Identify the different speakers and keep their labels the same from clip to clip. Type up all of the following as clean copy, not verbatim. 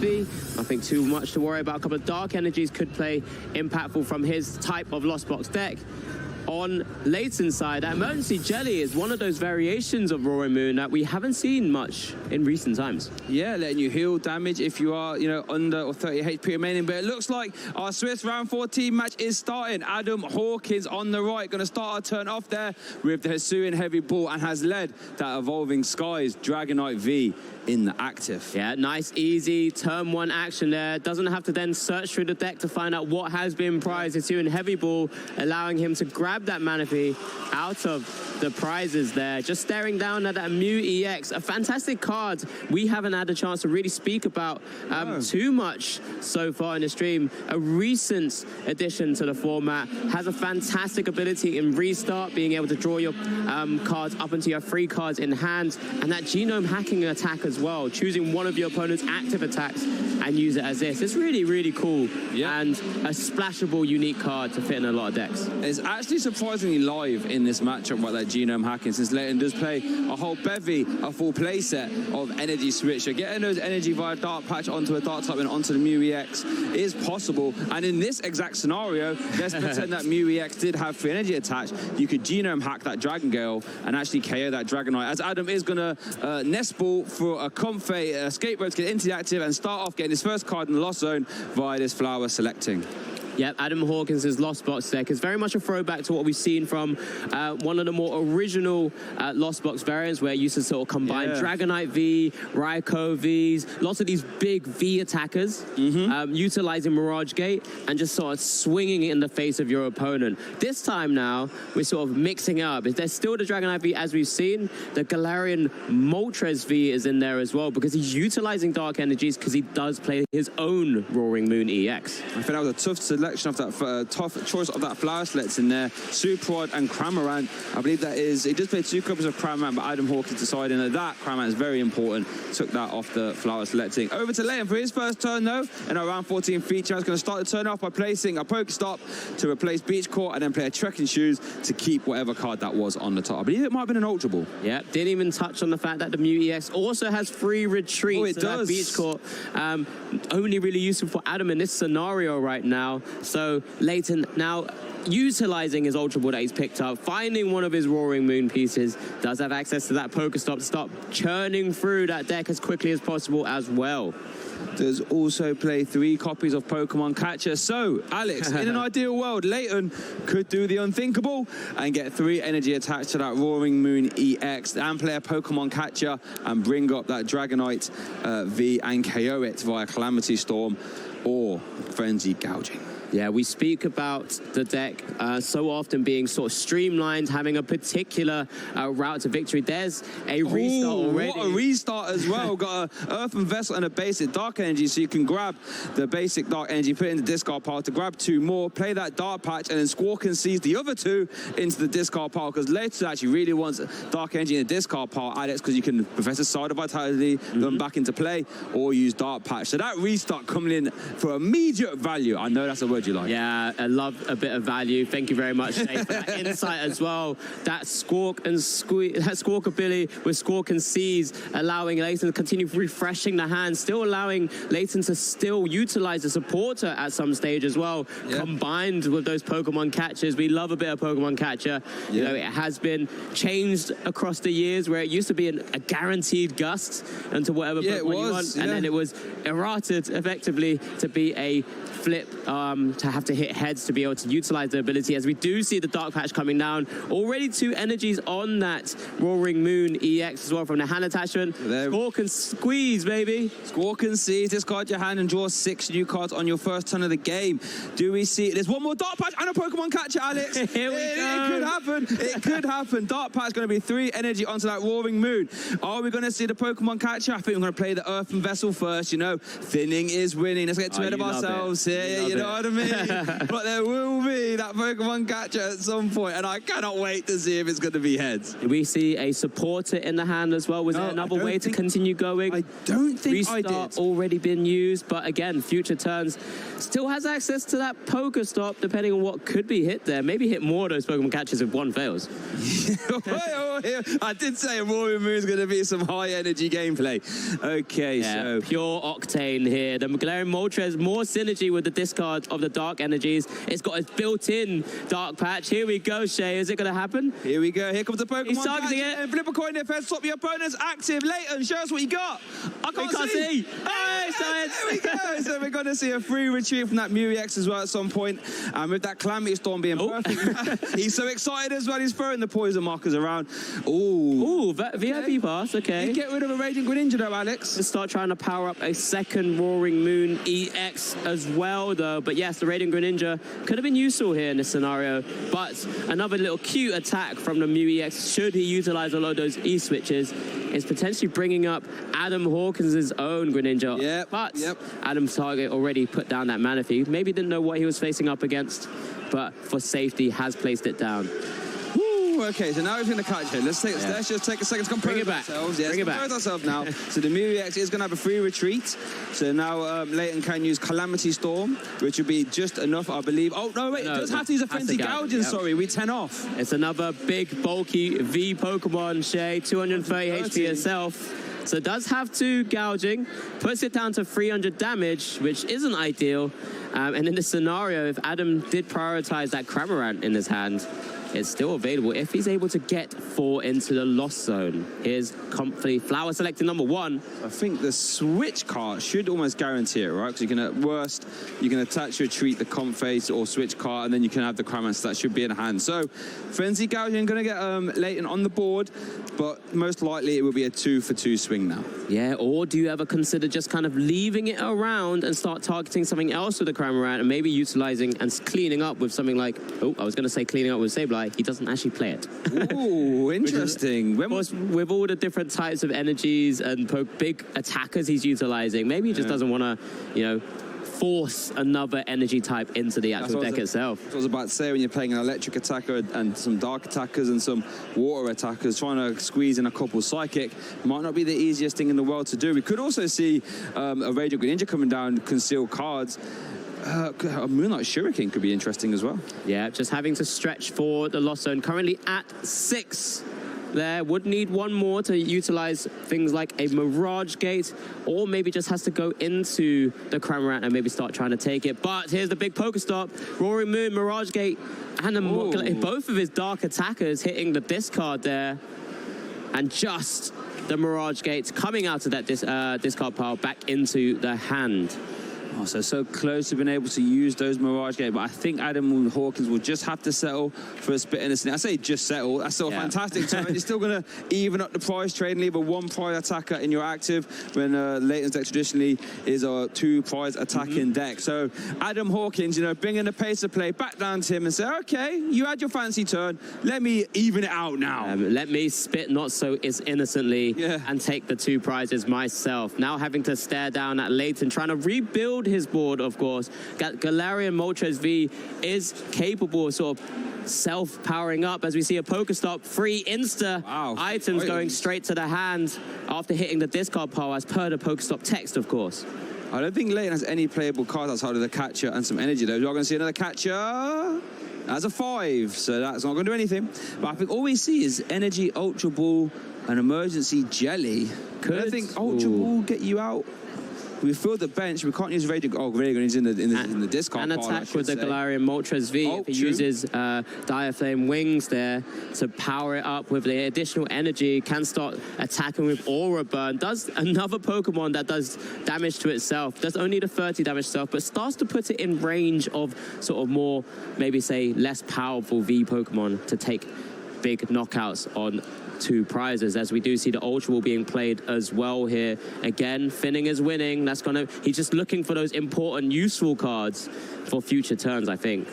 Speaker 1: healthy. Nothing too much to worry about. A couple of dark energies could play impactful from his type of Lost Box deck. On Leighton's side, that Emergency Jelly is one of those variations of Roaring Moon that we haven't seen much in recent times.
Speaker 2: Yeah, letting you heal damage if you are, you know, under or 30 HP remaining. But it looks like our Swiss round 14 match is starting. Adam Hawkins on the right, going to start our turn off there with the Hisuian Heavy Ball and has led that Evolving Skies Dragonite V in the active.
Speaker 1: Yeah, nice, easy turn one action there. Doesn't have to then search through the deck to find out what has been prized. Hisuian Heavy Ball allowing him to grab that Manaphy out of the prizes there. Just staring down at that Mew EX, a fantastic card we haven't had a chance to really speak about too much so far in the stream. A recent addition to the format, has a fantastic ability in restart, being able to draw your cards up into your free cards in hand, and that genome hacking attack as well, choosing one of your opponent's active attacks and use it as this. It's really, really cool, and a splashable unique card to fit in a lot of decks.
Speaker 2: It's actually surprisingly live in this matchup about that genome hacking, since Leighton does play a whole bevy, a full play set of energy switch. So getting those energy via Dark Patch onto a Dark type and onto the Mew EX is possible. And in this exact scenario, let's pretend that Mew EX did have free energy attached. You could genome hack that Dragon Gale and actually KO that Dragonite, as Adam is going to Nest Ball for a Comfey Scapegoat to get into the active and start off getting his first card in the Lost Zone via this Flower Selecting.
Speaker 1: Yep, Adam Hawkins' Lost Box deck is very much a throwback to what we've seen from one of the more original Lost Box variants, where it used to sort of combine Dragonite V, Raikou Vs, lots of these big V attackers, utilizing Mirage Gate and just sort of swinging it in the face of your opponent. This time now, we're sort of mixing up. There's still the Dragonite V as we've seen. The Galarian Moltres V is in there as well, because he's utilizing Dark Energies because he does play his own Roaring Moon EX.
Speaker 2: I think that was a tough selection of that tough choice of that Flower Select in there. Superrod and Cramorant. I believe that is, he just played 2 copies of Cramorant, but Adam Hawkins deciding that Cramorant is very important. Took that off the Flower Selecting. Over to Leighton for his first turn though, in our round 14 feature. He's going to start the turn off by placing a Pokestop to replace Beach Court and then play a Trekking Shoes to keep whatever card that was on the top. I believe it might have been an Ultra Ball.
Speaker 1: Yeah, didn't even touch on the fact that the Mew EX also has free retreat.
Speaker 2: Oh, it does.
Speaker 1: Beach Court, only really useful for Adam in this scenario right now. So Leighton now utilizing his Ultra Ball that he's picked up, finding one of his Roaring Moon pieces, does have access to that Pokestop to start churning through that deck as quickly as possible as well.
Speaker 2: Does also play 3 copies of Pokemon Catcher. So, Alex, in an ideal world, Leighton could do the unthinkable and get 3 energy attached to that Roaring Moon EX and play a Pokemon Catcher and bring up that Dragonite V and KO it via Calamity Storm or Frenzy Gouging.
Speaker 1: Yeah, we speak about the deck so often being sort of streamlined, having a particular route to victory. There's a restart already.
Speaker 2: What a restart as well. Got an Earthen Vessel and a basic Dark Energy, so you can grab the basic Dark Energy, put it in the discard pile to grab 2 more, play that Dark Patch, and then Squawk and seize the other 2 into the discard pile, because Leighton actually really wants Dark Energy in the discard pile, Alex, because you can Professor Side of Vitality, them back into play, or use Dark Patch. So that restart coming in for immediate value. I know that's a word you like.
Speaker 1: Yeah, I love a bit of value. Thank you very much, Shay, for that insight as well. That Squawk and Squeak, that Squawkabilly with Squawk and Seize, allowing Leighton to continue refreshing the hand, still allowing Leighton to still utilize the supporter at some stage as well, combined with those Pokemon Catchers. We love a bit of Pokemon Catcher. You know, it has been changed across the years, where it used to be a guaranteed gust into whatever Pokemon you want, and then it was errated effectively to be a flip, to have to hit heads to be able to utilize the ability, as we do see the Dark Patch coming down. Already 2 energies on that Roaring Moon EX as well from the hand attachment. Squawk and Squeeze, baby.
Speaker 2: Squawk and Seize, discard your hand and draw 6 new cards on your first turn of the game. Do we see, there's one more Dark Patch and a Pokemon Catcher, Alex.
Speaker 1: Here we go.
Speaker 2: It could happen. It could happen. Dark Patch going to be 3 energy onto that Roaring Moon. Are we going to see the Pokemon Catcher? I think we're going to play the Earthen Vessel first, you know. Thinning is winning. Let's get too ahead of ourselves here. You know what I me, but there will be that Pokemon catcher at some point, and I cannot wait to see if it's going to be heads.
Speaker 1: We see a supporter in the hand as well. Was there another way to continue going?
Speaker 2: I don't think
Speaker 1: Restart
Speaker 2: I did.
Speaker 1: already been used, but again, future turns still has access to that Pokestop, depending on what could be hit there. Maybe hit more of those Pokemon catches if one fails.
Speaker 2: I did say Roaring Moon is going to be some high energy gameplay. Okay, so
Speaker 1: pure octane here. The Galarian Moltres, more synergy with the discard of the dark energies. It's got a built-in dark patch. Here we go, Shay. Is it going to happen?
Speaker 2: Here we go. Here comes the Pokemon.
Speaker 1: He's targeting it.
Speaker 2: And flip a coin if stop your opponent's active. Leighton, show us what you got. I can't see.
Speaker 1: Hey, science.
Speaker 2: There we go. So we're going to see a free retreat from that Mew EX as well at some point. And with that Calamity Storm being perfect, he's so excited as well. He's throwing the poison markers around.
Speaker 1: Ooh, VIP pass. Okay.
Speaker 2: You get rid of a Raging Greninja though, Alex.
Speaker 1: Let's start trying to power up a second Roaring Moon EX as well, though. But yes, the Radiant Greninja could have been useful here in this scenario. But another little cute attack from the Mew EX, should he utilize a lot of those E-switches, is potentially bringing up Adam Hawkins' own Greninja.
Speaker 2: Yep,
Speaker 1: but Adam's target already put down that Manaphy. Maybe didn't know what he was facing up against, but for safety has placed it down.
Speaker 2: Okay, so now we're going to catch it. Let's just take a second to compose ourselves. Yes, compose ourselves now. So the Mew EX is going to have a free retreat. So now Leighton can use Calamity Storm, which would be just enough, I believe. Oh, no, wait, it does have to use a Frenzy Gouging, sorry. We 10 off.
Speaker 1: It's another big, bulky V Pokemon, Shay. 230 HP itself. So it does have to gouging, puts it down to 300 damage, which isn't ideal. And in this scenario, if Adam did prioritize that Cramorant in his hand, it's still available if he's able to get 4 into the Lost Zone. Here's Comfy Flower selecting number 1.
Speaker 2: I think the switch card should almost guarantee it, right? Because you can, at worst, you can attach Retreat, the Comfey or switch card, and then you can have the Cramorant, so that should be in hand. So, Frenzy Gouging going to get Leighton on the board, but most likely it will be a 2-for-2 swing now.
Speaker 1: Yeah, or do you ever consider just kind of leaving it around and start targeting something else with the Cramorant and maybe utilizing and cleaning up with something like, oh, I was going to say cleaning up with Sableye. He doesn't actually play it.
Speaker 2: Ooh, interesting.
Speaker 1: Of course, with all the different types of energies and big attackers he's utilizing, maybe he just doesn't want to, you know, force another energy type into the actual deck itself.
Speaker 2: I was about to say, when you're playing an electric attacker and some dark attackers and some water attackers, trying to squeeze in a couple psychic might not be the easiest thing in the world to do. We could also see a Radiant Greninja coming down, conceal cards. A Moonlight Shuriken could be interesting as well.
Speaker 1: Yeah, just having to stretch for the Lost Zone. Currently at 6 there. Would need one more to utilize things like a Mirage Gate, or maybe just has to go into the Cramorant and maybe start trying to take it. But here's the big Pokestop. Roaring Moon, Mirage Gate, and both of his dark attackers hitting the discard there. And just the Mirage Gates coming out of that discard pile back into the hand.
Speaker 2: Oh, so close to being able to use those Mirage Gate, but I think Adam Hawkins will just have to settle for a spit in the snake. I say just settle. That's still a fantastic turn. You're still going to even up the prize trade and leave a 1 prize attacker in your active when Leighton's deck traditionally is a 2 prize attacking deck. So Adam Hawkins, you know, bringing the pace of play back down to him and say, okay, you had your fancy turn. Let me even it out now.
Speaker 1: Let me spit not so innocently and take the 2 prizes myself. Now having to stare down at Leighton, trying to rebuild his board, of course. Galarian Moltres V is capable of sort of self-powering up as we see a Pokestop, 3 insta items going straight to the hand after hitting the discard pile as per the Pokestop text, of course.
Speaker 2: I don't think Leighton has any playable cards outside of the catcher and some energy, though. We're going to see another catcher as a 5, so that's not going to do anything. But I think all we see is energy, Ultra Ball, and emergency jelly. I think Ultra Ball get you out. We filled the bench. We can't use Radiant. Oh, Radiant is in the discard.
Speaker 1: And attack with the Galarian Moltres V. If he uses Dire Flame Wings there to power it up with the additional energy, can start attacking with Aura Burn. Does another Pokemon that does damage to itself. Does only the 30 damage itself, but starts to put it in range of sort of more, maybe say, less powerful V Pokemon to take big knockouts on 2 prizes, as we do see the Ultra Ball being played as well here. Again, Finning is winning. That's he's just looking for those important, useful cards for future turns, I think.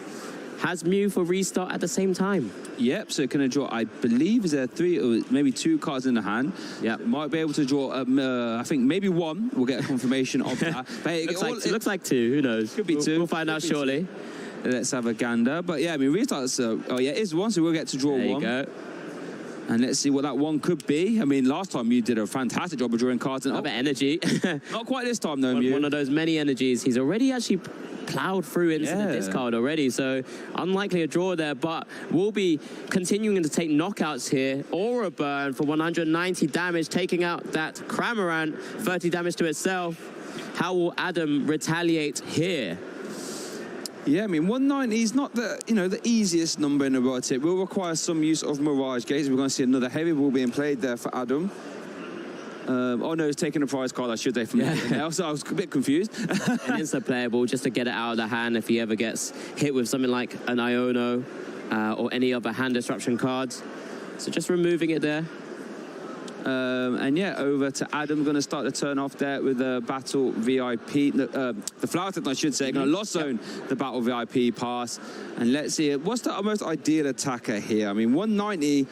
Speaker 1: has Mew for restart at the same time.
Speaker 2: Yep, so can I draw, I believe, is there 3 or maybe 2 cards in the hand?
Speaker 1: Yeah.
Speaker 2: Might be able to draw, I think maybe 1. We'll get a confirmation of that. But
Speaker 1: It looks like 2, who knows?
Speaker 2: Could be 2.
Speaker 1: We'll find out shortly.
Speaker 2: 2. Let's have a gander. But yeah, I mean, restarts, oh yeah, it is 1, so we'll get to draw 1.
Speaker 1: There you go.
Speaker 2: And let's see what that 1 could be. I mean, last time you did a fantastic job of drawing cards. And,
Speaker 1: energy.
Speaker 2: Not quite this time, though, Mew.
Speaker 1: One of those many energies. He's already actually plowed through into the discard already, so unlikely a draw there, but we'll be continuing to take knockouts here. Aura Burn for 190 damage, taking out that Cramorant, 30 damage to itself. How will Adam retaliate here?
Speaker 2: Yeah, I mean, 190 is not the, the easiest number in the world. It will require some use of Mirage Gates. We're going to see another heavy ball being played there for Adam. Oh no, he's taking a prize card, I should say, from now, so I was a bit confused.
Speaker 1: An instant playable just to get it out of the hand if he ever gets hit with something like an Iono or any other hand disruption cards. So just removing it there.
Speaker 2: And yeah, over to Adam. Going to start the turn off there with the Battle VIP. The Flower Techno, I should say. Going to Lost Zone the Battle VIP pass. And let's see, what's the most ideal attacker here? I mean, 190...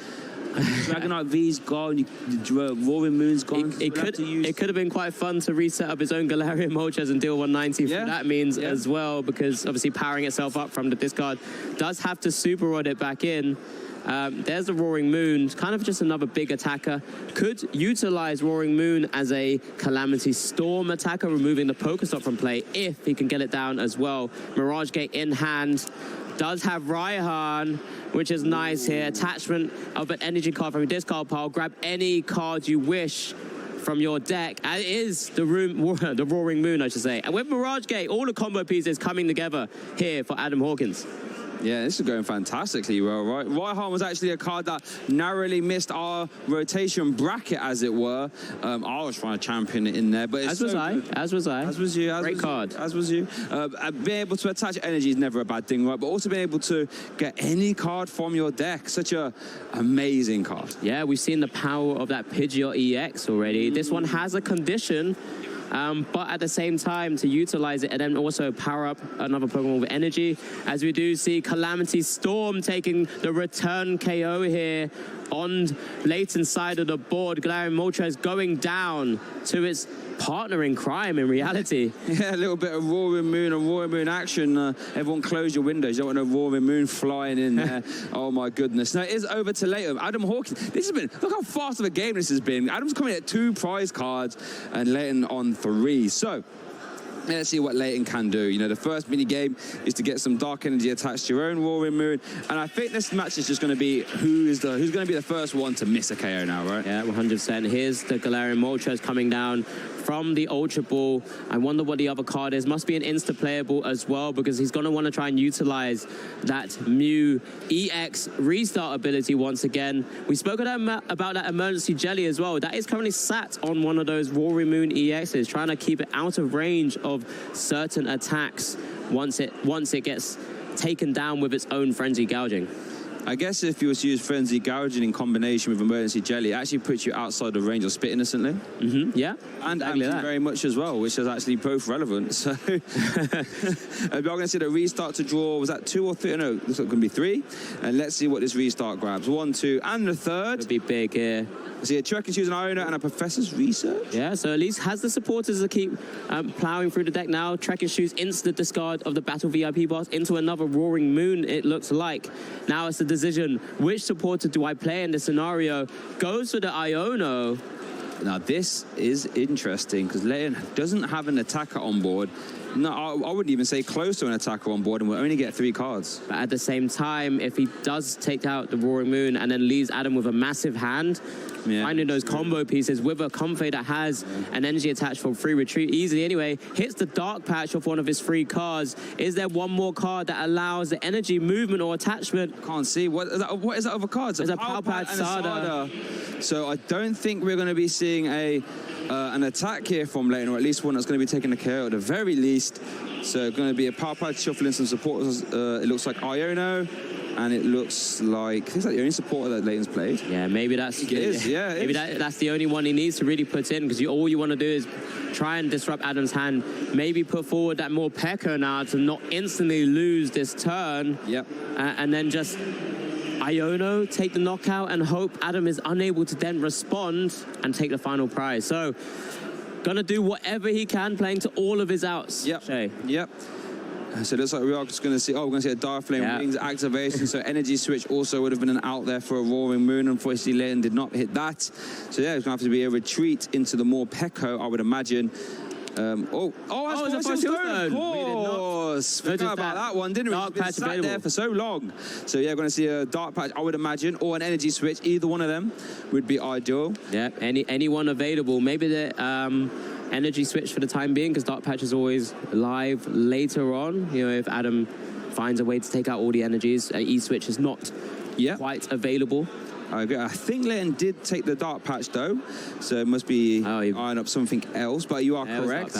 Speaker 2: Dragonite V's gone, Roaring Moon's gone.
Speaker 1: It could have been quite fun to reset up his own Galarian Moltres and deal 190 for that means as well, because obviously powering itself up from the discard does have to Super Rod it back in. There's the Roaring Moon, kind of just another big attacker. Could utilize Roaring Moon as a Calamity Storm attacker, removing the Pokestop from play if he can get it down as well. Mirage Gate in hand. Does have Raihan, which is nice here. Attachment of an energy card from your discard pile. Grab any card you wish from your deck. And it is the Roaring Moon, I should say. And with Mirage Gate, all the combo pieces coming together here for Adam Hawkins.
Speaker 2: Yeah, this is going fantastically well, right? Raihan was actually a card that narrowly missed our rotation bracket, as it were. I was trying to champion it in there, but it's
Speaker 1: As was I.
Speaker 2: As was you.
Speaker 1: Great card.
Speaker 2: As was you. Being able to attach energy is never a bad thing, right? But also being able to get any card from your deck. Such a amazing card.
Speaker 1: Yeah, we've seen the power of that Pidgeot EX already. This one has a condition. But at the same time, to utilize it and then also power up another Pokemon with energy, as we do see Calamity Storm taking the return KO here on Leighton's side of the board. Galarian Moltres going down to its partner in crime in reality.
Speaker 2: Yeah, a little bit of Roaring Moon and Roaring Moon action. Everyone close your windows. You don't want a Roaring Moon flying in there. Oh my goodness. Now it is over to Leighton. Adam Hawkins. This has been, look how fast of a game this has been. Adam's coming at 2 prize cards and Leighton on 3. So let's see what Leighton can do. The first mini game is to get some dark energy attached to your own Roaring Moon, and I think this match is just going to be who's going to be the first one to miss a KO now, right?
Speaker 1: Yeah, 100%. Here's the Galarian Moltres coming down from the Ultra Ball. I wonder what the other card is. Must be an insta-playable as well, because he's going to want to try and utilize that Mew EX restart ability once again. We spoke about that emergency jelly as well. That is currently sat on one of those Roaring Moon EXs, trying to keep it out of range of certain attacks once it gets taken down with its own Frenzy Gouging.
Speaker 2: I guess if you were to use Frenzy Gouging in combination with Emergency Jelly, it actually puts you outside the range of Spit Innocently.
Speaker 1: Yeah.
Speaker 2: And exactly very much as well, which is actually both relevant. So we're going to see the restart to draw. Was that 2 or 3? No, looks like it's going to be 3. And let's see what this restart grabs. 1, 2, and the third.
Speaker 1: It'll be big here.
Speaker 2: See a Trek and choose an owner and a Professor's Research.
Speaker 1: Yeah, so at least has the supporters to keep plowing through the deck now. Trek and Shoes instant discard of the Battle VIP boss into another Roaring Moon, it looks like. Now it's the decision, which supporter do I play in this scenario? Goes for the Iono.
Speaker 2: Now this is interesting because Leighton doesn't have an attacker on board. No, I wouldn't even say close to an attacker on board, and we'll only get 3 cards.
Speaker 1: But at the same time, if he does take out the Roaring Moon and then leaves Adam with a massive hand, finding those combo pieces with a Comfey that has an energy attached for free retreat easily anyway, hits the Dark Patch off one of his 3 cards. Is there one more card that allows the energy movement or attachment?
Speaker 2: Can't see. What is that other card?
Speaker 1: There's a Power Patch Sada.
Speaker 2: So I don't think we're going to be seeing an attack here from Leighton, or at least one that's going to be taking a KO at the very least. So going to be a Power Patch shuffling some supporters. It looks like Iono, and it looks like the only supporter that Leighton's played.
Speaker 1: Yeah, maybe that's
Speaker 2: maybe
Speaker 1: that's the only one he needs to really put in, because all you want to do is try and disrupt Adam's hand. Maybe put forward that more Pekka now to not instantly lose this turn.
Speaker 2: Yep.
Speaker 1: And then just Iono take the knockout and hope Adam is unable to then respond and take the final prize. So, gonna do whatever he can, playing to all of his outs.
Speaker 2: Yep.
Speaker 1: Shay.
Speaker 2: Yep. So it looks like we are just going to see, we're going to see a Dire Flame Wings activation. So Energy Switch also would have been an out there for a Roaring Moon. Unfortunately, Leighton did not hit that. So yeah, it's going to have to be a retreat into the more Pekko, I would imagine. It's a Forest Hill Stone. Of course. Forgot about that one, didn't we?
Speaker 1: Dark patch
Speaker 2: sat
Speaker 1: available
Speaker 2: there for so long. So yeah, we're going to see a Dark Patch, I would imagine, or an Energy Switch. Either one of them would be ideal.
Speaker 1: Yeah, anyone available. Maybe the Energy Switch for the time being, because Dark Patch is always live later on. You know, if Adam finds a way to take out all the energies, E-Switch is not quite available.
Speaker 2: I agree. I think Leighton did take the Dark Patch though, so it must be eyeing up something else, but you are correct.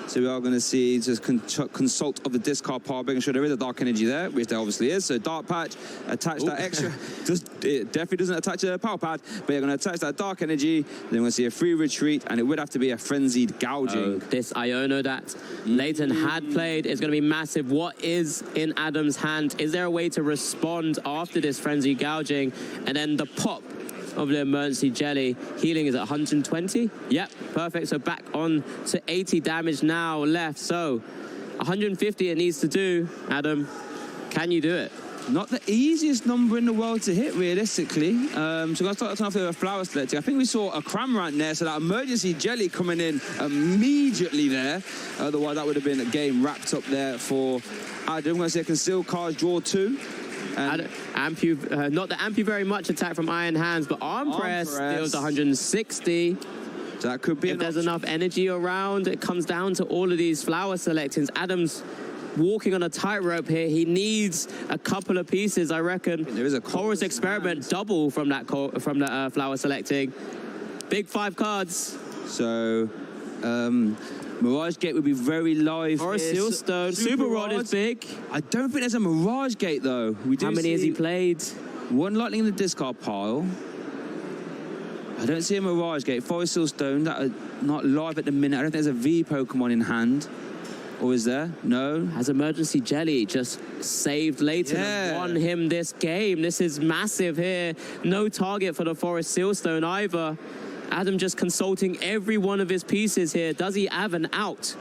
Speaker 2: So we are going to see just consult of the discard pile, making sure there is a Dark Energy there, which there obviously is. So Dark Patch, attach that extra. It definitely doesn't attach to the power pad, but you're going to attach that Dark Energy. Then we're going to see a free retreat, and it would have to be a Frenzied Gouging.
Speaker 1: This Iono that Leighton had played is going to be massive. What is in Adam's hand? Is there a way to respond after this Frenzied Gouging? And then the pop of the emergency jelly. Healing is at 120. Yep, perfect. So back on to 80 damage now left. So 150 it needs to do. Adam, can you do it?
Speaker 2: Not the easiest number in the world to hit, realistically. So I'm going to start off with a flower selecting. I think we saw a Cramorant there, so that emergency jelly coming in immediately there. Otherwise, that would have been a game wrapped up there for Adam. I'm going to say conceal cards, draw 2.
Speaker 1: Not the Ampu very much attack from Iron Hands, but Arm Press deals 160.
Speaker 2: So that could be
Speaker 1: if there's enough energy around. It comes down to all of these flower selectings. Adam's walking on a tightrope here. He needs a couple of pieces, I reckon.
Speaker 2: There is a
Speaker 1: Chorus Experiment double from that flower selecting. Big 5 cards.
Speaker 2: So Mirage Gate would be very live.
Speaker 1: Or a Sealstone. Super Rod is big.
Speaker 2: I don't think there's a Mirage Gate though.
Speaker 1: How many has he played?
Speaker 2: One Lightning in the discard pile. I don't see a Mirage Gate. Forest Sealstone that are not live at the minute. I don't think there's a V Pokemon in hand. Or is there? No.
Speaker 1: Has Emergency Jelly just saved Leighton and won him this game? This is massive here. No target for the Forest Sealstone either. Adam just consulting every one of his pieces here. Does he have an out?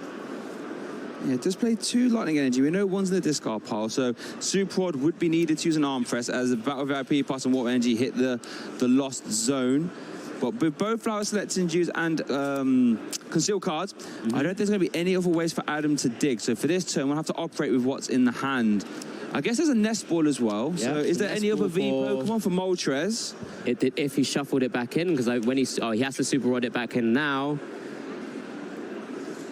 Speaker 2: Yeah, just play 2 Lightning Energy. We know one's in the discard pile, so Super Rod would be needed to use an Arm Press as the Battle VIP Pass and Water Energy hit the lost zone. But with both Flower Selecting Juice and Conceal cards, I don't think there's going to be any other ways for Adam to dig. So for this turn, we'll have to operate with what's in the hand. I guess there's a Nest Ball as well. Yeah, so is there any other V Pokemon for Moltres?
Speaker 1: If he shuffled it back in, because when he has to Super Rod it back in now.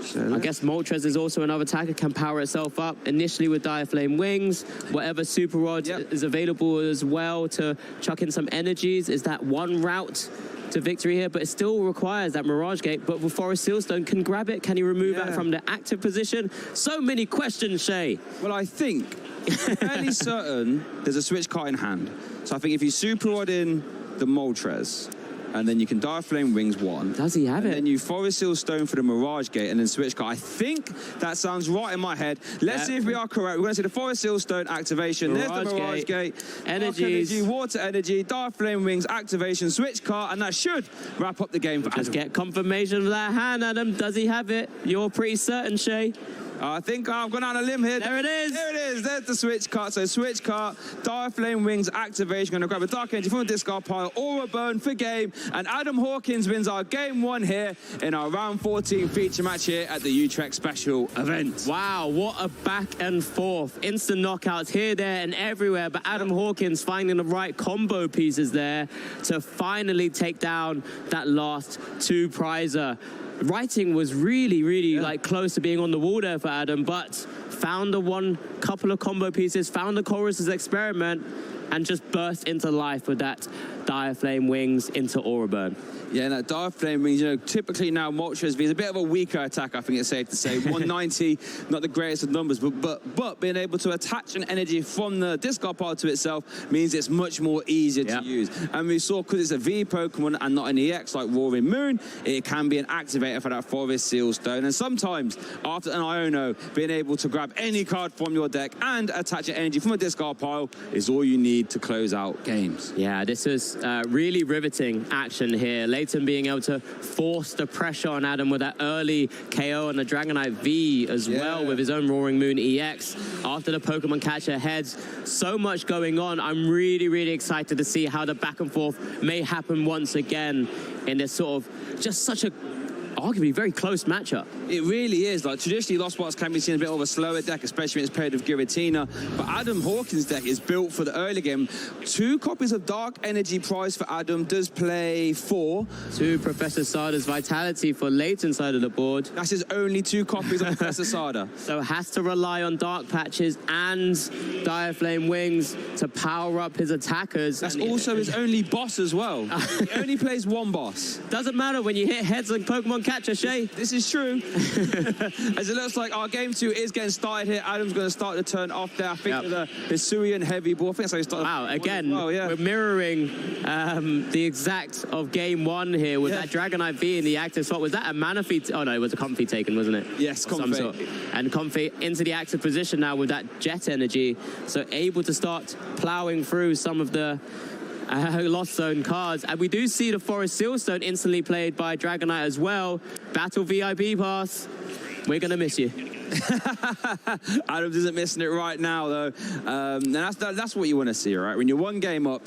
Speaker 1: So I guess Moltres is also another attacker, can power itself up initially with Dire Flame Wings. Whatever Super Rod is available as well to chuck in some energies. Is that one route to victory here? But it still requires that Mirage Gate. But with Forest Sealstone, can grab it? Can he remove that from the active position? So many questions, Shay.
Speaker 2: Well, I think fairly certain there's a switch card in hand. So I think if you Super Rod in the Moltres, and then you can Dire Flame Wings 1.
Speaker 1: Does he have it?
Speaker 2: And then you Forest Sealstone for the Mirage Gate and then switch card. I think that sounds right in my head. Let's see if we are correct. We're going to see the Forest Sealstone activation. There's the Mirage Gate. Energy, Water Energy, Dire Flame Wings activation, switch card, and that should wrap up the game for Adam.
Speaker 1: Just get confirmation of that hand, Adam. Does he have it? You're pretty certain, Shay.
Speaker 2: I think I've gone on a limb here.
Speaker 1: There it is.
Speaker 2: There it is. There's the switch card. So switch card, Dire Flame Wings activation. Going to grab a Dark Energy from the discard pile, Aura Burn for game. And Adam Hawkins wins our game 1 here in our round 14 feature match here at the Utrecht special event.
Speaker 1: Wow, what a back and forth. Instant knockouts here, there, and everywhere. But Adam Hawkins finding the right combo pieces there to finally take down that last 2 prizer. Writing was really like close to being on the wall there for Adam, but found the couple of combo pieces, found the Chorus's Experiment, and just burst into life with that Dire Flame Wings into Aura Burn.
Speaker 2: Yeah, and that Dire Flame Wings, typically now Moltres V is a bit of a weaker attack, I think it's safe to say. 190, not the greatest of numbers, but being able to attach an energy from the discard pile to itself means it's much more easier to use. And we saw, because it's a V Pokemon and not an EX like Roaring Moon, it can be an activator for that Forest Seal Stone. And sometimes, after an Iono, being able to grab any card from your deck and attach an energy from a discard pile is all you need to close out games.
Speaker 1: Yeah, this was really riveting action here. Leighton being able to force the pressure on Adam with that early KO on the Dragonite V as well, with his own Roaring Moon EX. After the Pokemon catcher heads, so much going on. I'm really, really excited to see how the back and forth may happen once again in this sort of just such a arguably very close matchup.
Speaker 2: It really is. Like, traditionally, Lost Box can be seen a bit of a slower deck, especially when it's paired with Giratina. But Adam Hawkins' deck is built for the early game. 2 copies of Dark Energy Prize for Adam, does play 4.
Speaker 1: 2 Professor Sada's Vitality for Leighton's side of the board.
Speaker 2: That's his only 2 copies of Professor Sada.
Speaker 1: So has to rely on Dark Patches and Dire Flame Wings to power up his attackers.
Speaker 2: That's also his only boss as well. He only plays 1 boss.
Speaker 1: Doesn't matter when you hit heads like Pokemon Catcher, Shay.
Speaker 2: This is true. As it looks like our game 2 is getting started here. Adam's going to start the turn off there. I think with a Hisuian heavy ball. I think that's how he started.
Speaker 1: Wow, again, we're mirroring the exact of game 1 here with that Dragonite V in the active spot. Was that a Manaphy? Oh no, it was a Comfey taken, wasn't it?
Speaker 2: Yes, Comfey.
Speaker 1: And Comfey into the active position now with that Jet Energy. So able to start plowing through some of the Lost Zone cards. And we do see the Forest Seal Stone instantly played by Dragonite as well. Battle VIP pass. We're going to miss you.
Speaker 2: Adams isn't missing it right now, though. And that's what you want to see, right? When you're 1 game up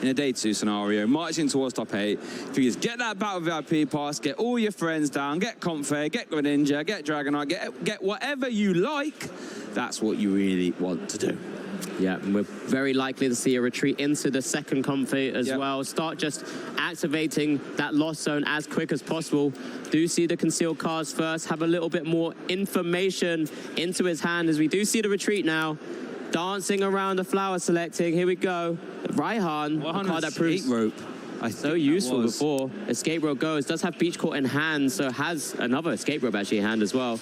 Speaker 2: in a day 2 scenario, marching towards top 8, if you just get that Battle VIP pass, get all your friends down, get Comfey, get Greninja, get Dragonite, get whatever you like, that's what you really want to do.
Speaker 1: Yeah, and we're very likely to see a retreat into the second Comfey as well. Start just activating that Lost Zone as quick as possible. Do see the concealed cards first, have a little bit more information into his hand as we do see the retreat now. Dancing around the flower selecting. Here we go. Raihan, a card that proves
Speaker 2: rope.
Speaker 1: So useful before. Escape Rope goes. Does have Beach Court in hand, so has another Escape Rope actually in hand as well.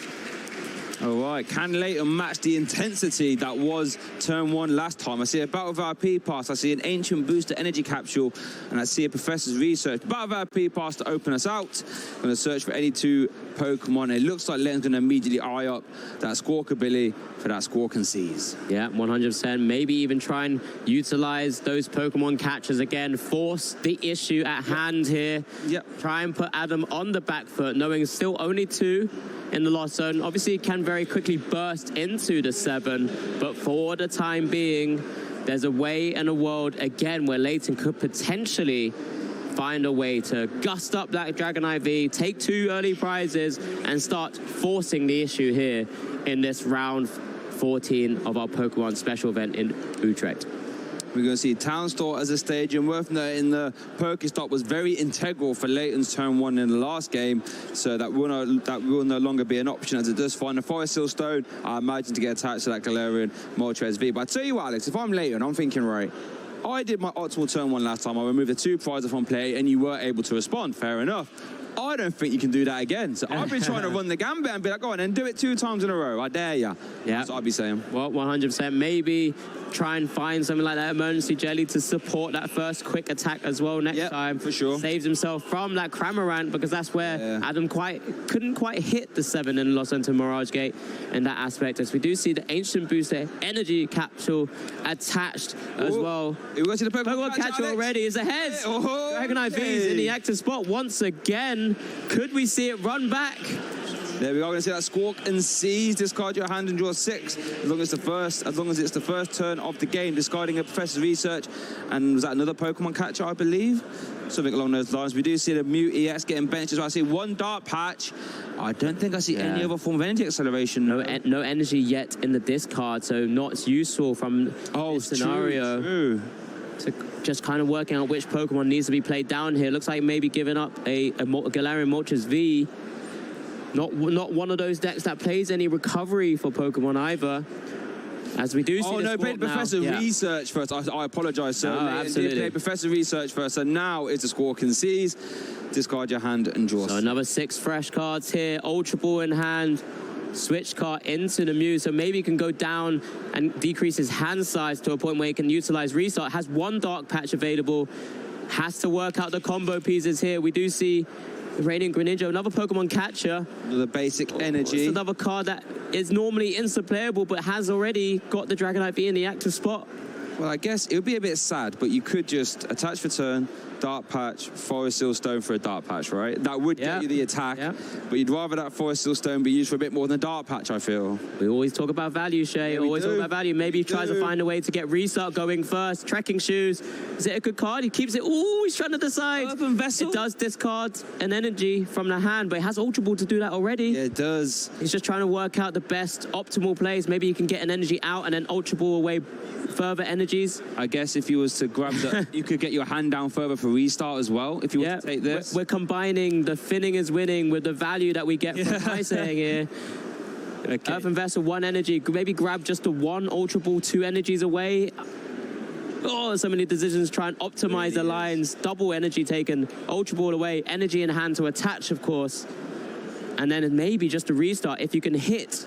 Speaker 2: All right, can Leighton match the intensity that was turn 1 last time? I see a Battle VIP pass, I see an Ancient Booster Energy Capsule, and I see a Professor's Research. Battle VIP pass to open us out. Going to search for any 2 Pokemon. It looks like Leighton's going to immediately eye up that Squawkabilly for that Squawk and Seize.
Speaker 1: Yeah, 100%. Maybe even try and utilize those Pokemon catchers again. Force the issue at hand here. Try and put Adam on the back foot, knowing still only 2 in the Lost Zone. Obviously, it can very quickly burst into the 7, but for the time being, there's a way and a world, again, where Leighton could potentially find a way to gust up that Dragonite V, take 2 early prizes, and start forcing the issue here in this round 14 of our Pokemon special event in Utrecht.
Speaker 2: We're going to see Town Store as a stadium. Worth noting the Pokestop was very integral for Leighton's turn 1 in the last game, so that will no longer be an option as it does find a Forest Seal Stone, I imagine, to get attached to that Galarian Moltres V. But I tell you what, Alex, if I'm Leighton, I'm thinking, right, I did my optimal turn 1 last time. I removed the 2 prizes from play and you were able to respond. Fair enough. I don't think you can do that again. So I've been trying to run the gambit and be like, go on and do it 2 times in a row. I dare ya. Yeah. That's what I'd be saying.
Speaker 1: Well, 100%. Maybe try and find something like that emergency jelly to support that first quick attack as well next time.
Speaker 2: For sure.
Speaker 1: Saves himself from that Cramorant, because that's where Adam couldn't quite hit the 7 in Los Angeles Mirage Gate in that aspect. As we do see the Ancient Booster Energy Capsule attached as well.
Speaker 2: We go to the Pokemon
Speaker 1: catcher already is ahead. Dragonite V is in the active spot once again. Could we see it run back?
Speaker 2: There we are. Going to see that Squawk and Seize. Discard your hand and draw 6. As long as it's the first turn of the game. Discarding a Professor's Research. And was that another Pokemon catcher, I believe? Something along those lines. We do see the Mew EX getting benched as well. I see 1 Dark Patch. I don't think I see any other form of energy acceleration.
Speaker 1: No energy yet in the discard, so not useful from this scenario.
Speaker 2: True.
Speaker 1: So just kind of working out which Pokemon needs to be played down here. Looks like maybe giving up a Galarian Moltres V. Not one of those decks that plays any recovery for Pokemon either. As we do see
Speaker 2: Oh, no, played Professor Research first. I apologise, sir.
Speaker 1: Oh, absolutely.
Speaker 2: Played Professor Research first, and now it's a Squawk and Seas. Discard your hand and draw.
Speaker 1: So another 6 fresh cards here. Ultra Ball in hand. Switch card into the Mew, so maybe he can go down and decrease his hand size to a point where he can utilize Restart. Has 1 Dark Patch available. Has to work out the combo pieces here. We do see Radiant Greninja, another Pokemon catcher.
Speaker 2: The basic energy.
Speaker 1: It's another card that is normally insta-playable, but has already got the Dragonite V in the active spot.
Speaker 2: Well, I guess it would be a bit sad, but you could just attach for turn, Dark Patch, Forest Seal Stone for a Dark Patch, right? That would get you the attack, but you'd rather that Forest Seal Stone be used for a bit more than a Dark Patch, I feel.
Speaker 1: We always talk about value, Shay. Always talk about value. Maybe he tries to find a way to get Restart going first. Trekking Shoes. Is it a good card? He keeps it. Ooh, he's trying to decide.
Speaker 2: Earthen Vessel.
Speaker 1: It does discard an energy from the hand, but it has Ultra Ball to do that already.
Speaker 2: Yeah, it does.
Speaker 1: He's just trying to work out the best optimal plays. Maybe you can get an energy out and then Ultra Ball away further energies.
Speaker 2: I guess if you was to grab the, you could get your hand down further for Restart as well, if you want to take this.
Speaker 1: We're combining the thinning is winning with the value that we get from pricing here.
Speaker 2: Okay.
Speaker 1: Earthen Vessel, 1 energy. Maybe grab just the 1 Ultra Ball, 2 energies away. Oh, so many decisions try and optimize the lines. Double energy taken, Ultra Ball away, energy in hand to attach, of course. And then maybe just a Restart if you can hit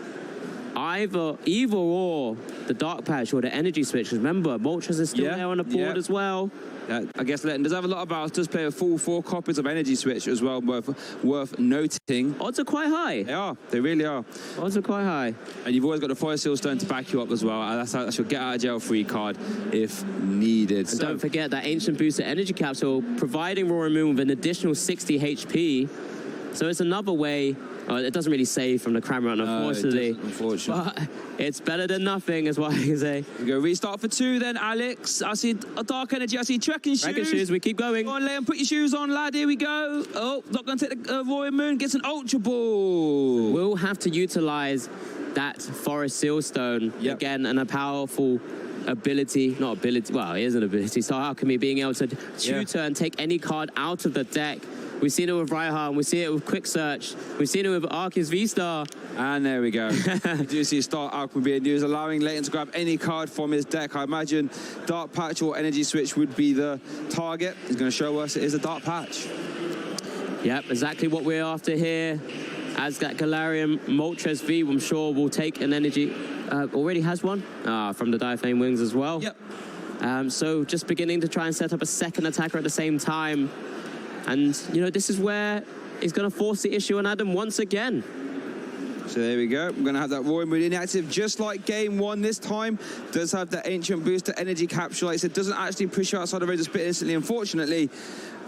Speaker 1: either or the Dark Patch or the energy switch. Remember, Moltres is still there on the board as well.
Speaker 2: I guess Leighton does have a lot of balance. Does play a full 4 copies of energy switch as well, worth noting.
Speaker 1: Odds are quite high.
Speaker 2: They are. They really are.
Speaker 1: Odds are quite high.
Speaker 2: And you've always got the Forest Seal Stone to back you up as well. That's your get out of jail free card if needed.
Speaker 1: And don't forget that Ancient Booster Energy Capsule providing Roaring Moon with an additional 60 HP. So it's another way. It doesn't really save from the Cramorant, unfortunately. But it's better than nothing, is what I can say.
Speaker 2: We go Restart for 2 then, Alex. I see a Dark Energy. I see Trekking Shoes.
Speaker 1: Trekking Shoes, we keep going.
Speaker 2: Go on, Liam, put your shoes on, lad. Here we go. Oh, not going to take the Roaring Moon. Gets an Ultra Ball.
Speaker 1: We'll have to utilize that Forest Seal Stone again, and a powerful ability, not ability, well, it is an ability. So Alchemy being able to tutor and take any card out of the deck. We've seen it with Raihan, we see it with Quick Search, we've seen it with Arceus V-Star.
Speaker 2: And there we go. You do see Star Alchemy being used, allowing Leighton to grab any card from his deck. I imagine Dark Patch or Energy Switch would be the target. He's going to show us it is a Dark Patch.
Speaker 1: Yep, exactly what we're after here. As that Galarian Moltres V, I'm sure will take an energy. Already has one from the Diaflame Wings as well.
Speaker 2: Yep.
Speaker 1: So just beginning to try and set up a second attacker at the same time. And, you know, this is where he's going to force the issue on Adam once again.
Speaker 2: So there we go. We're going to have that Roaring Moon inactive just like game 1 this time. Does have the Ancient Booster Energy Capsule. Like I said, doesn't actually push you outside the range of spit instantly, unfortunately.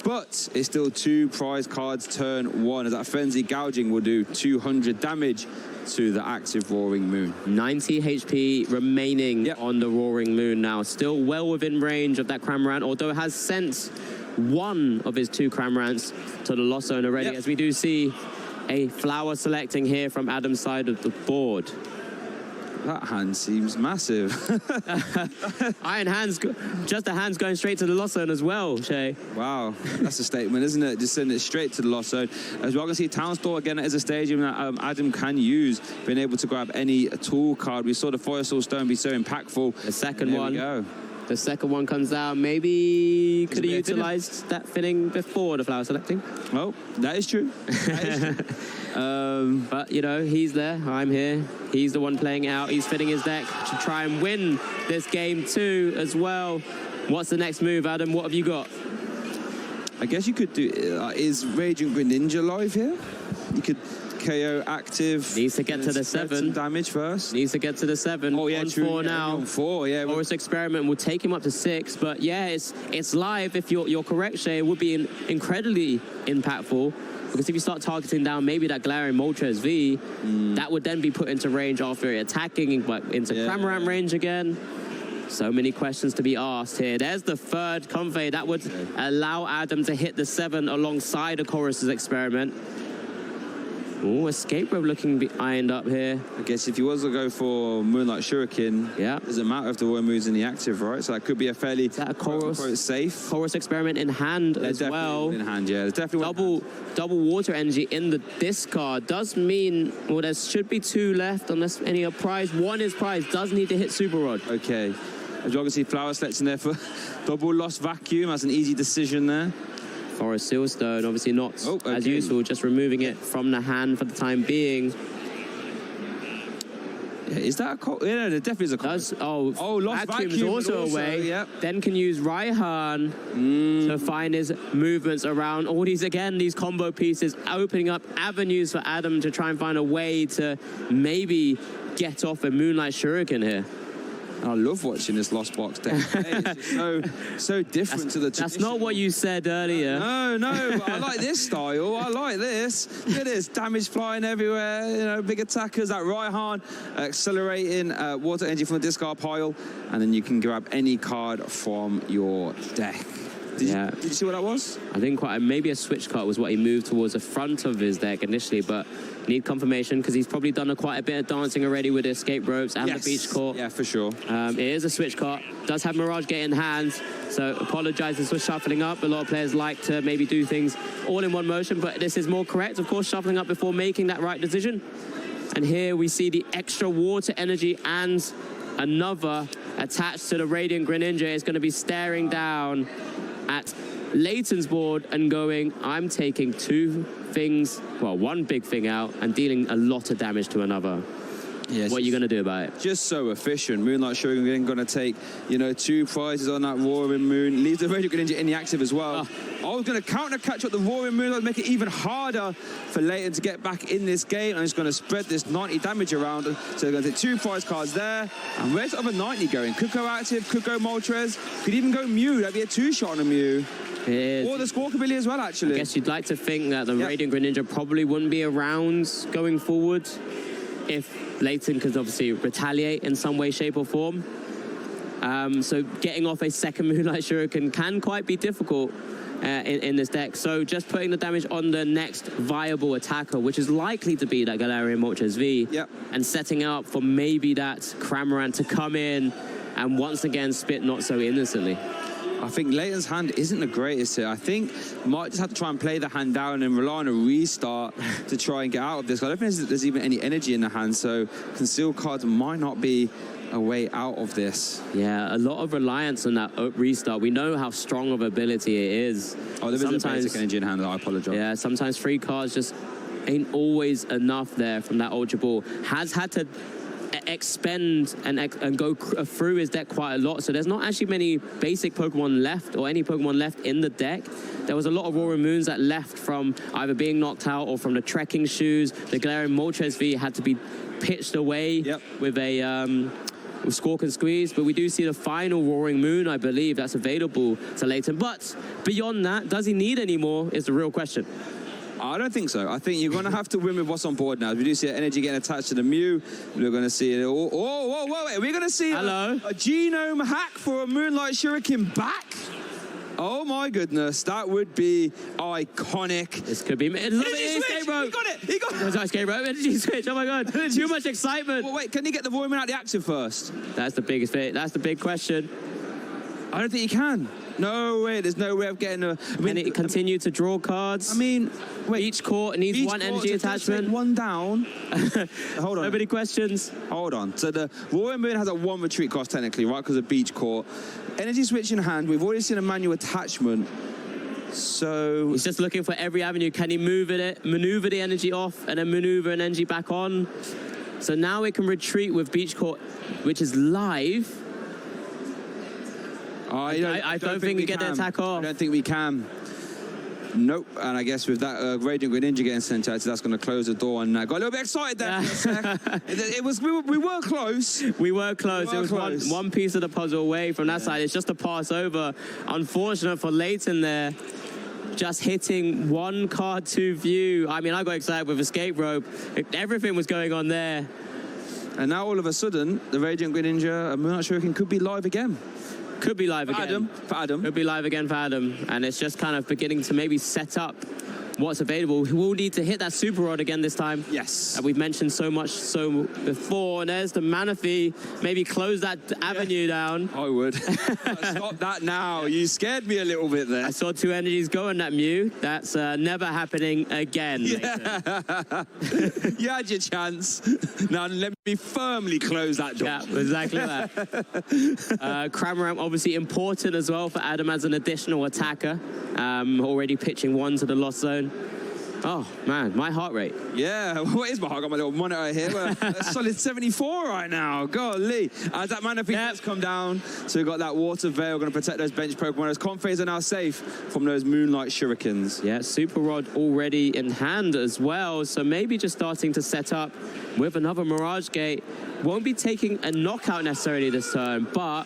Speaker 2: But it's still 2 prize cards turn 1, as that Frenzy Gouging will do 200 damage to the active Roaring Moon. 90 HP remaining on the Roaring Moon now. Still well within range of that Cramorant, although it has sent 1 of his 2 Cramorants to the lost zone already, as we do see a flower selecting here from Adam's side of the board. That hand seems massive.
Speaker 1: Iron Hands, just the hands going straight to the lost zone as well, Shay.
Speaker 2: Wow, that's a statement, isn't it? Just send it straight to the lost zone. As well, I can see Town Store again as a stadium that Adam can use, being able to grab any tool card. We saw the Forest Soul Stone be so impactful.
Speaker 1: The second one.
Speaker 2: There we go.
Speaker 1: The second one comes down. Maybe could have utilised that thinning before the flower selecting.
Speaker 2: Oh, that is true. That is true.
Speaker 1: But, you know, he's there. I'm here. He's the one playing it out. He's fitting his deck to try and win this game too as well. What's the next move, Adam? What have you got?
Speaker 2: I guess you could do... is Radiant Greninja live here? You could... KO active.
Speaker 1: Needs to get to the 7.
Speaker 2: Damage first.
Speaker 1: Needs to get to the 7.
Speaker 2: Oh, yeah,
Speaker 1: on
Speaker 2: true.
Speaker 1: 4 now.
Speaker 2: On 4, yeah.
Speaker 1: Forest Experiment will take him up to 6. But yeah, it's live. If you're correct, Shay, it would be incredibly impactful. Because if you start targeting down maybe that Galarian Moltres V, that would then be put into range after attacking into Cramorant range again. So many questions to be asked here. There's the 3rd Convey. That would allow Adam to hit the 7 alongside a Chorus's Experiment. Oh, escape rope looking behind up here.
Speaker 2: I guess if he was to go for Moonlight Shuriken,
Speaker 1: Yeah.
Speaker 2: doesn't matter if the Royal Moon's in the active, right? So that could be a fairly
Speaker 1: that a chorus?
Speaker 2: safe.
Speaker 1: Chorus experiment in hand as well.
Speaker 2: In hand, yeah. There's definitely
Speaker 1: Double water energy in the discard does mean, well, there should be 2 left unless any are prized. 1 is prized, does need to hit Super Rod.
Speaker 2: Okay. As you can see, Flower Slet's in there for double lost vacuum. That's an easy decision there.
Speaker 1: Forest Sealstone, obviously not as useful, just removing it from the hand for the time being.
Speaker 2: Yeah, is that a yeah, there definitely is a
Speaker 1: lost vacuum is also away.
Speaker 2: Yep.
Speaker 1: Then can use Raihan to find his movements around all these, again, these combo pieces, opening up avenues for Adam to try and find a way to maybe get off a Moonlight Shuriken here.
Speaker 2: I love watching this Lost Box deck. It's just so different to the
Speaker 1: That's not what you said earlier.
Speaker 2: No, but I like this style. I like this. Look at this. Damage flying everywhere. You know, big attackers. That Raihan accelerating water energy from the discard pile. And then you can grab any card from your deck. Did you see what that was?
Speaker 1: I think maybe a switch card was what he moved towards the front of his deck initially, but need confirmation because he's probably done quite a bit of dancing already with the escape ropes and the beach court.
Speaker 2: Yeah, for sure.
Speaker 1: It is a switch card. Does have Mirage Gate in hand, so apologizes for shuffling up. A lot of players like to maybe do things all in one motion, but this is more correct, of course, shuffling up before making that right decision. And here we see the extra water energy and another attached to the Radiant Greninja is going to be staring down at Leighton's board and going, I'm taking 2 things, well, 1 big thing out and dealing a lot of damage to another. What are you going to do about it?
Speaker 2: Just so efficient. Moonlight Shuriken going to take, 2 prizes on that Roaring Moon. Leaves the Radiant Greninja in the active as well. I was going to catch up the Roaring Moon, make it even harder for Leighton to get back in this game. And he's going to spread this 90 damage around. So they're going to take 2 prize cards there. And where's the other 90 going? Could go active, could go Moltres, could even go Mew. That'd be a 2-shot on a Mew. Or the Squawkabilly as well, actually.
Speaker 1: I guess you'd like to think that the Radiant Greninja probably wouldn't be around going forward if Leighton could obviously retaliate in some way, shape or form. So getting off a second Moonlight Shuriken can quite be difficult in this deck. So just putting the damage on the next viable attacker, which is likely to be that Galarian Moltres V, and setting up for maybe that Cramorant to come in and once again spit not so innocently.
Speaker 2: I think Leighton's hand isn't the greatest here. I think might just have to try and play the hand down and rely on a restart to try and get out of this. I don't think there's even any energy in the hand, so concealed cards might not be a way out of this.
Speaker 1: Yeah, a lot of reliance on that restart. We know how strong of ability it is.
Speaker 2: Oh, there is a basic energy in hand. I apologize.
Speaker 1: Yeah, sometimes free cards just ain't always enough there from that Ultra Ball. Has had to expend and go through his deck quite a lot, so there's not actually many basic Pokemon left or any Pokemon left in the deck. There was a lot of Roaring Moons that left from either being knocked out or from the trekking shoes. The Galarian Moltres V had to be pitched away with a with Squawk and Squeeze, but we do see the final Roaring Moon, I believe, that's available to Leighton. But beyond that, does he need any more is the real question.
Speaker 2: I don't think so. I think you're going to have to win with what's on board now. We do see energy getting attached to the Mew. We're going to see it. Whoa, wait. We're going to see a genome hack for a Moonlight Shuriken back. Oh my goodness, that would be iconic.
Speaker 1: This could be
Speaker 2: Energy switch! He got it! He got it!
Speaker 1: Escape rope, energy switch, oh my god. Too much excitement.
Speaker 2: Well, wait, can he get the Roaring Moon out the active first?
Speaker 1: That's the biggest bit. That's the big question.
Speaker 2: I don't think he can. No way, there's no way of getting a...
Speaker 1: Can it continue to draw cards?
Speaker 2: I mean, wait.
Speaker 1: Each court needs one energy attachment.
Speaker 2: One down. Hold on.
Speaker 1: Nobody questions.
Speaker 2: Hold on. So the Roaring Moon has a 1 retreat cost technically, right? Because of beach court. Energy switch in hand. We've already seen a manual attachment. So...
Speaker 1: He's just looking for every avenue. Can he maneuver the energy off and then maneuver an energy back on? So now it can retreat with beach court, which is live. I don't think we get the attack off.
Speaker 2: I don't think we can. Nope. And I guess with that Radiant Greninja getting sent out, that's going to close the door. And I got a little bit excited there for a sec. We were close.
Speaker 1: We were close. It was one piece of the puzzle away from that side. It's just a pass over. Unfortunate for Leighton there. Just hitting 1 card to view. I mean, I got excited with Escape Rope. Everything was going on there.
Speaker 2: And now all of a sudden, the Radiant Greninja and Moonlight Shuriken could be live again.
Speaker 1: Could be live again.
Speaker 2: For Adam.
Speaker 1: Could be live again for Adam. And it's just kind of beginning to maybe set up what's available. We will need to hit that Super Rod again this time.
Speaker 2: Yes.
Speaker 1: That we've mentioned so much before. And there's the Manaphy. Maybe close that avenue down.
Speaker 2: I would. Stop that now. You scared me a little bit there.
Speaker 1: I saw 2 energies go on that Mew. That's never happening again.
Speaker 2: Yeah. You had your chance. Now let me firmly close that door.
Speaker 1: Yeah, exactly that. Cramorant obviously important as well for Adam as an additional attacker. Already pitching 1 to the lost zone. Oh, man, my heart rate.
Speaker 2: Yeah, what is my heart? I got my little monitor here. A solid 74 right now. Golly. As that Manaphy has come down, so we've got that Water Veil going to protect those bench Pokemon. Those Comphase are now safe from those Moonlight Shurikens.
Speaker 1: Yeah, Super Rod already in hand as well, so maybe just starting to set up with another Mirage Gate. Won't be taking a knockout necessarily this turn, but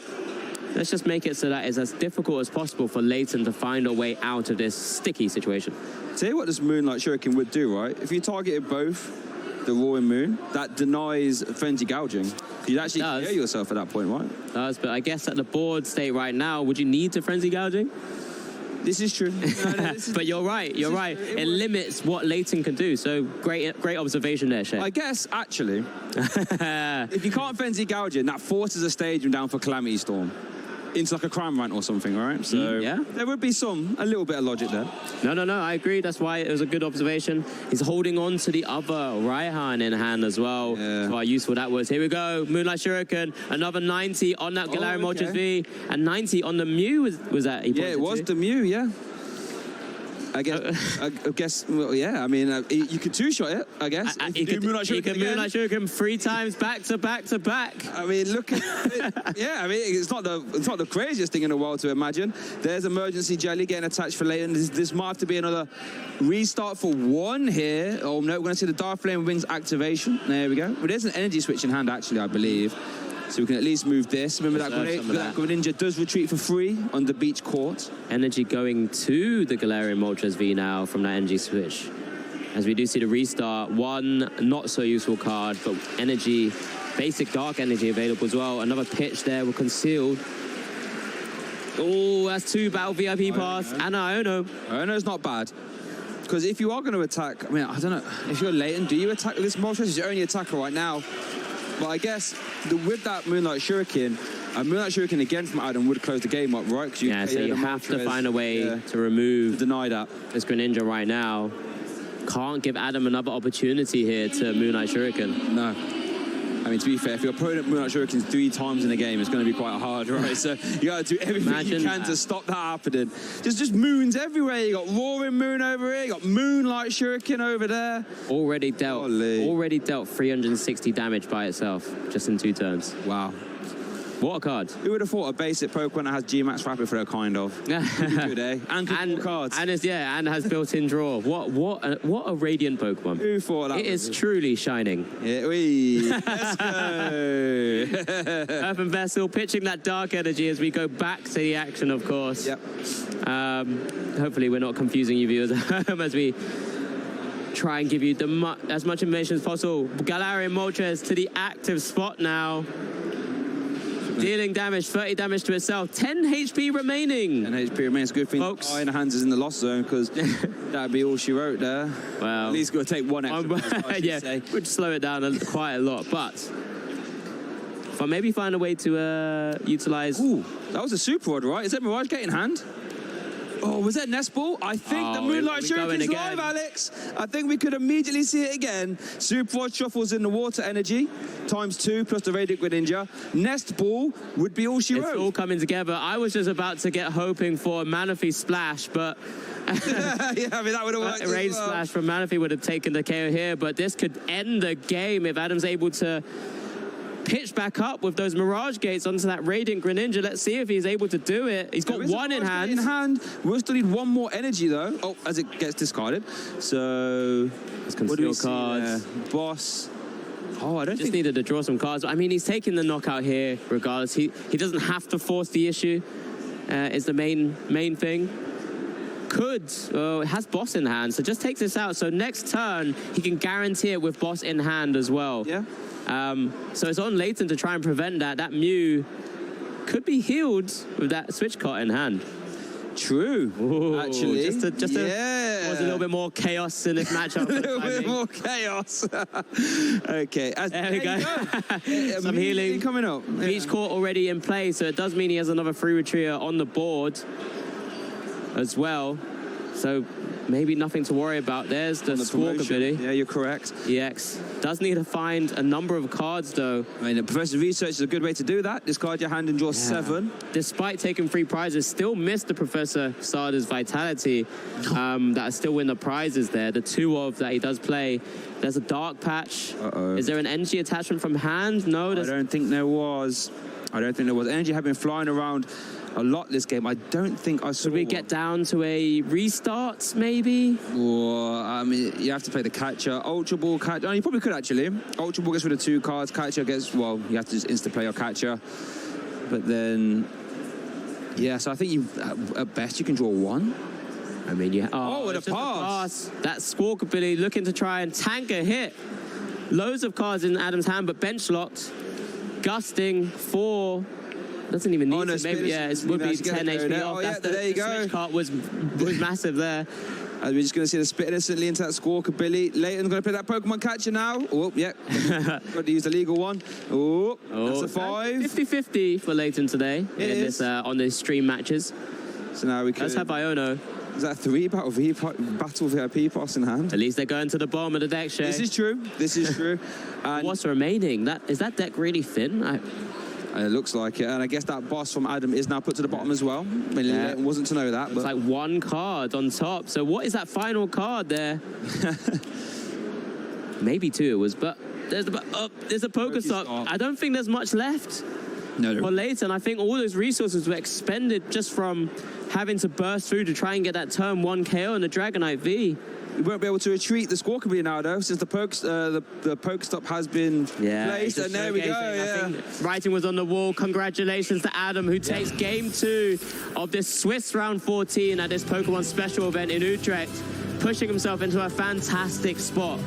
Speaker 1: let's just make it so that it's as difficult as possible for Layton to find a way out of this sticky situation.
Speaker 2: Tell you what this Moonlight Shuriken would do, right? If you targeted both the Roaring Moon, that denies Frenzy Gouging. You'd actually clear yourself at that point, right?
Speaker 1: It does, but I guess at the board state right now, would you need to Frenzy Gouging?
Speaker 2: This is true.
Speaker 1: But you're right, you're right. It limits what Layton can do, so great observation there, Shay.
Speaker 2: I guess, actually, if you can't Frenzy Gouging, that forces a stadium down for Calamity Storm. Into like a Cramorant or something, right? So
Speaker 1: yeah,
Speaker 2: there would be a little bit of logic there.
Speaker 1: No, I agree. That's why it was a good observation. He's holding on to the other Raihan in hand as well.
Speaker 2: Yeah.
Speaker 1: That's how useful that was. Here we go, Moonlight Shuriken, another 90 on that Galarian Moltres V, and 90 on the Mew was that?
Speaker 2: Yeah, it was the Mew, yeah. I guess, well, yeah, I mean, you could two-shot it, I guess.
Speaker 1: You can Moonlight Shuriken 3 times back to back to back.
Speaker 2: I mean, look at it. Yeah, I mean, it's not the craziest thing in the world to imagine. There's Emergency Jelly getting attached for Layton. This might have to be another restart for 1 here. Oh, no, we're going to see the Dark Flame Wings activation. There we go. Well, there's an energy switch in hand, actually, I believe. So we can at least move this. Remember that Greninja does retreat for free on the beach court.
Speaker 1: Energy going to the Galarian Moltres V now from that energy switch. As we do see the restart, 1 not so useful card, but energy, basic dark energy available as well. Another pitch there, we're concealed. Oh, that's 2 battle VIP pass and Iono.
Speaker 2: Iono's not bad. Because if you are going to attack, I mean, I don't know, if you're Layton, do you attack with this Moltres? He's your only attacker right now. But I guess with that Moonlight Shuriken, a Moonlight Shuriken again from Adam would close the game up, right?
Speaker 1: So you have to find a way to remove
Speaker 2: deny that.
Speaker 1: This Greninja right now. Can't give Adam another opportunity here to Moonlight Shuriken.
Speaker 2: No. I mean, to be fair, if your opponent Moonlight Shurikens 3 times in a game, it's going to be quite hard, right? So you got to do everything you can to stop that happening. Just moons everywhere. You got Roaring Moon over here. You got Moonlight Shuriken over there.
Speaker 1: Already dealt 360 damage by itself, just in 2 turns.
Speaker 2: Wow.
Speaker 1: What a card.
Speaker 2: Who would have thought a basic Pokemon that has G-Max Rapid Throw, kind of? Good, eh? And cards.
Speaker 1: And has built-in draw. What a radiant Pokemon.
Speaker 2: Who thought that?
Speaker 1: It is truly shining.
Speaker 2: Yeah, let's go.
Speaker 1: Earthen Vessel pitching that dark energy as we go back to the action, of course.
Speaker 2: Yep.
Speaker 1: Hopefully we're not confusing you viewers as we try and give you as much information as possible. Galarian Moltres to the active spot now. Dealing damage, 30 damage to itself, 10 HP remaining.
Speaker 2: 10 HP remains. Good thing Iron Hands is in the lost zone, because that'd be all she wrote there.
Speaker 1: Well,
Speaker 2: at least got to take 1 extra.
Speaker 1: Yeah, would slow it down quite a lot, but if I maybe find a way to utilize.
Speaker 2: Ooh, that was a Super Rod, right? Is that Mirage Gate in hand? Oh, was that Nest Ball? I think the Moonlight Shuriken's live, Alex. I think we could immediately see it again. Super Rod shuffles in the water energy, ×2 plus the Radiant Greninja. Nest Ball would be all she wrote.
Speaker 1: It's all coming together. I was just about to get hoping for a Manaphy Splash, but
Speaker 2: yeah, I mean, that would have worked.
Speaker 1: Rain Splash from Manaphy would have taken the KO here, but this could end the game if Adam's able to pitch back up with those Mirage Gates onto that Radiant Greninja. Let's see if he's able to do it. He's got 1 in hand.
Speaker 2: We'll still need 1 more energy, though. Oh, as it gets discarded. So,
Speaker 1: what do we cards.
Speaker 2: Boss.
Speaker 1: Oh, I just needed to draw some cards. I mean, he's taking the knockout here regardless. He doesn't have to force the issue. Is the main thing. It has Boss in hand, so just takes this out. So next turn, he can guarantee it with Boss in hand as well.
Speaker 2: Yeah.
Speaker 1: So it's on Layton to try and prevent that. That Mew could be healed with that Switch Cart in hand.
Speaker 2: True.
Speaker 1: Ooh,
Speaker 2: actually.
Speaker 1: Just
Speaker 2: yeah.
Speaker 1: was a little bit more chaos in this matchup.
Speaker 2: A little bit more chaos. Okay.
Speaker 1: There we go. Some healing
Speaker 2: coming up.
Speaker 1: Beach court already in play, so it does mean he has another free retreater on the board as well. So maybe nothing to worry about. There's the Squawk ability.
Speaker 2: Yeah, you're correct.
Speaker 1: EX. Does need to find a number of cards, though.
Speaker 2: I mean, the Professor's Research is a good way to do that. Discard your hand and draw 7.
Speaker 1: Despite taking 3 prizes, still missed the Professor Sada's Vitality. That still win the prizes there. The 2 of that he does play. There's a Dark Patch. Is there an energy attachment from hand? No.
Speaker 2: I don't think there was. Energy had been flying around a lot this game. I don't think I saw.
Speaker 1: Could we get down to a restart, maybe?
Speaker 2: Or, I mean, you have to play the catcher. Ultra Ball catcher. Oh, you probably could, actually. Ultra Ball gets rid of 2 cards. Catcher gets, well, you have to just insta-play your catcher. But then, yeah, so I think you, at best, you can draw 1.
Speaker 1: I mean, yeah.
Speaker 2: Oh, with a pass.
Speaker 1: That Squawk ability looking to try and tank a hit. Loads of cards in Adam's hand, but bench locked. Gusting 4. Doesn't even need to. Maybe, yeah, it would be 10 HP off.
Speaker 2: Oh, yeah, there you go.
Speaker 1: The switch card was massive there.
Speaker 2: And we're just going to see the spit innocently into that Squawk ability. Leighton's going to play that Pokemon catcher now. Oh, yeah. Got to use the legal one. Oh, that's a 5.
Speaker 1: 50-50 for Leighton today on the stream matches.
Speaker 2: So now we can.
Speaker 1: Let's have Iono.
Speaker 2: Is that 3 Battle VIP pass in hand?
Speaker 1: At least they're going to the bottom of the deck, Shay.
Speaker 2: This is true. This is true. And
Speaker 1: what's remaining? Is that deck really thin?
Speaker 2: It looks like it, and I guess that boss from Adam is now put to the bottom as well. I mean, it wasn't to know that.
Speaker 1: It's like 1 card on top. So what is that final card there? Maybe 2 it was, but there's a Pokestock. I don't think there's much left.
Speaker 2: No.
Speaker 1: For Leighton, I think all those resources were expended just from having to burst through to try and get that turn 1 KO and the Dragonite V.
Speaker 2: We won't be able to retreat the Squawk ability now, though, since the Pokestop has been placed. And there we go. Yeah.
Speaker 1: Writing was on the wall. Congratulations to Adam, who takes game 2 of this Swiss round 14 at this Pokemon special event in Utrecht, pushing himself into a fantastic spot.